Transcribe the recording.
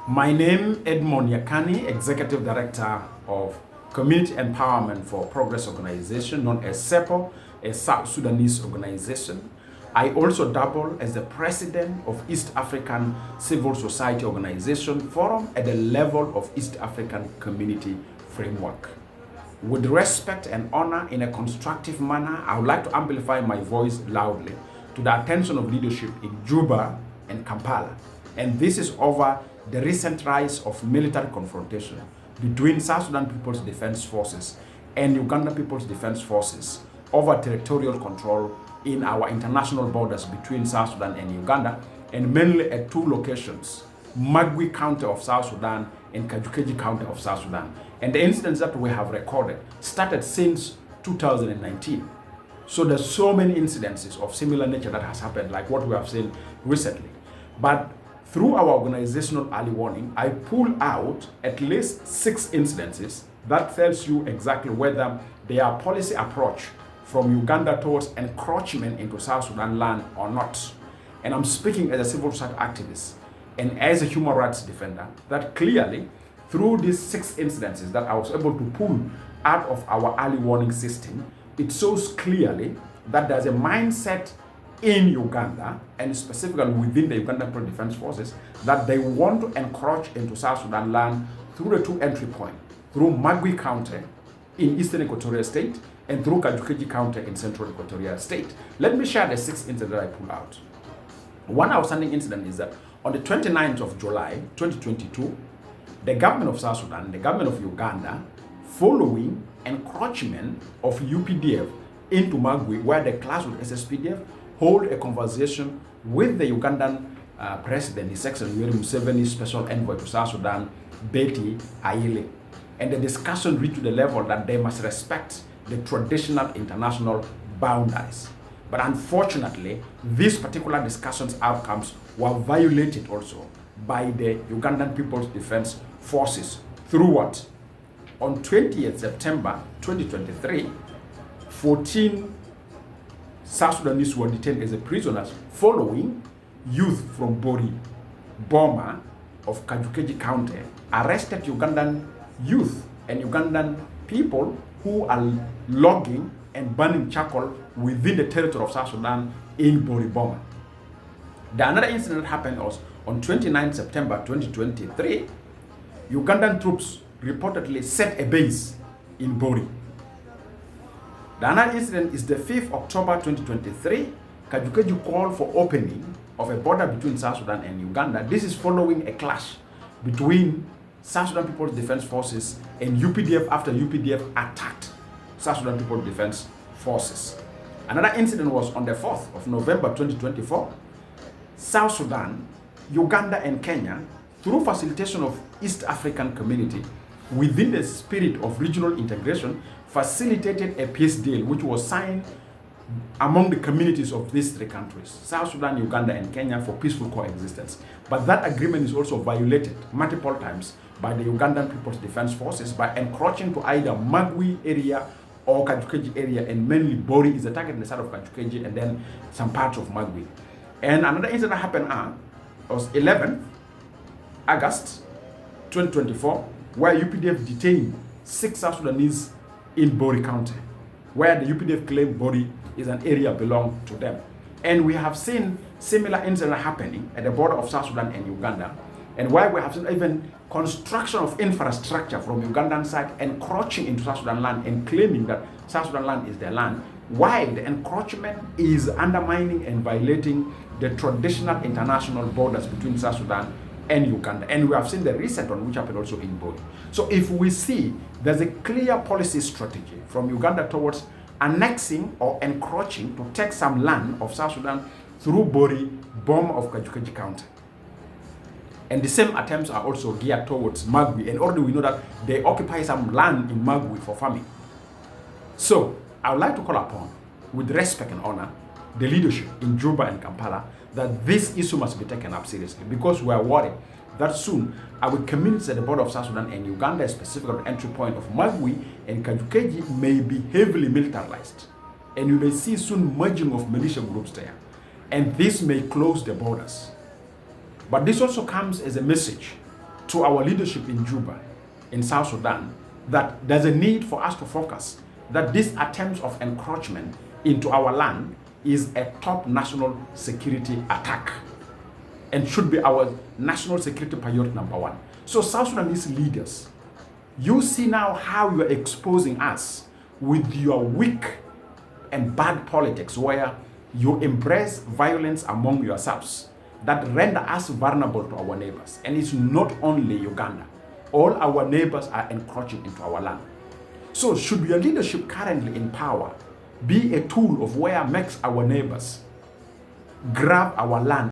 My name Edmond Yakani, Executive Director of Community Empowerment for Progress Organization, known as SEPO, a South Sudanese organization. I also double as the President of East African Civil Society Organization Forum at the level of East African Community Framework. With respect and honor in a constructive manner, I would like to amplify my voice loudly to the attention of leadership in Juba and Kampala. And this is over the recent rise of military confrontation between South Sudan People's Defense Forces and Uganda People's Defense Forces over territorial control in our international borders between South Sudan and Uganda, and mainly at two locations, Magwi County of South Sudan and Kajukeji County of South Sudan. And the incidents that we have recorded started since 2019. So there's so many incidences of similar nature that has happened, like what we have seen recently. But through our organizational early warning, I pulled out at least 6 incidences that tells you exactly whether their policy approach from Uganda towards encroachment into South Sudan land or not. And I'm speaking as a civil society activist and as a human rights defender, that clearly through these 6 incidences that I was able to pull out of our early warning system, it shows clearly that there's a mindset in Uganda, and specifically within the Ugandan People's Defense Forces, that they want to encroach into South Sudan land through the 2 entry points, through Magwi County in Eastern Equatoria State and through Kajukeji County in Central Equatoria State. Let me share the 6 incidents that I pulled out. One outstanding incident is that on the 29th of July 2022, the government of South Sudan, the government of Uganda, following encroachment of UPDF into Magwi, where they clash with SSPDF, hold a conversation with the Ugandan President, His Excellency Yoweri Museveni, Special Envoy to South Sudan, Betty Ayile. And the discussion reached to the level that they must respect the traditional international boundaries. But unfortunately, these particular discussions outcomes were violated also by the Ugandan People's Defense Forces through what? On 20th September 2023, 14 South Sudanese were detained as prisoners following youth from Bori, Boma of Kajukeji County, arrested Ugandan youth and Ugandan people who are logging and burning charcoal within the territory of South Sudan in Bori, Boma. The another incident that happened was on 29 September 2023, Ugandan troops reportedly set a base in Bori. The another incident is the 5th October 2023, Kajukeji called for opening of a border between South Sudan and Uganda. This is following a clash between South Sudan People's Defense Forces and UPDF after UPDF attacked South Sudan People's Defense Forces. Another incident was on the 4th of November 2024. South Sudan, Uganda and Kenya, through facilitation of East African Community, within the spirit of regional integration, facilitated a peace deal which was signed among the communities of these 3 countries, South Sudan, Uganda, and Kenya, for peaceful coexistence. But that agreement is also violated multiple times by the Ugandan People's Defense Forces by encroaching to either Magwi area or Kajukeji area, and mainly Bori is the target in the side of Kajukeji and then some parts of Magwi. And another incident happened was 11th August 2024, where UPDF detained 6 South Sudanese in Bori County, where the UPDF claimed Bori is an area belong to them. And we have seen similar incidents happening at the border of South Sudan and Uganda, and why we have seen even construction of infrastructure from Ugandan side encroaching into South Sudan land and claiming that South Sudan land is their land, while the encroachment is undermining and violating the traditional international borders between South Sudan and Uganda. And we have seen the recent one which happened also in Bori. So if we see there's a clear policy strategy from Uganda towards annexing or encroaching to take some land of South Sudan through Bori, Boma of Kajukeji County. And the same attempts are also geared towards Magwi, and already we know that they occupy some land in Magwi for farming. So I would like to call upon, with respect and honor, the leadership in Juba and Kampala, that this issue must be taken up seriously, because we are worried that soon our communities at the border of South Sudan and Uganda, specifically the entry point of Magwi and Kajukeji, may be heavily militarized. And you may see soon merging of militia groups there. And this may close the borders. But this also comes as a message to our leadership in Juba, in South Sudan, that there's a need for us to focus that this attempt of encroachment into our land is a top national security attack and should be our national security priority number one. So South Sudanese leaders, you see now how you are exposing us with your weak and bad politics, where you embrace violence among yourselves that render us vulnerable to our neighbors. And it's not only Uganda. All our neighbors are encroaching into our land. So should your leadership currently in power be a tool of where makes our neighbors grab our land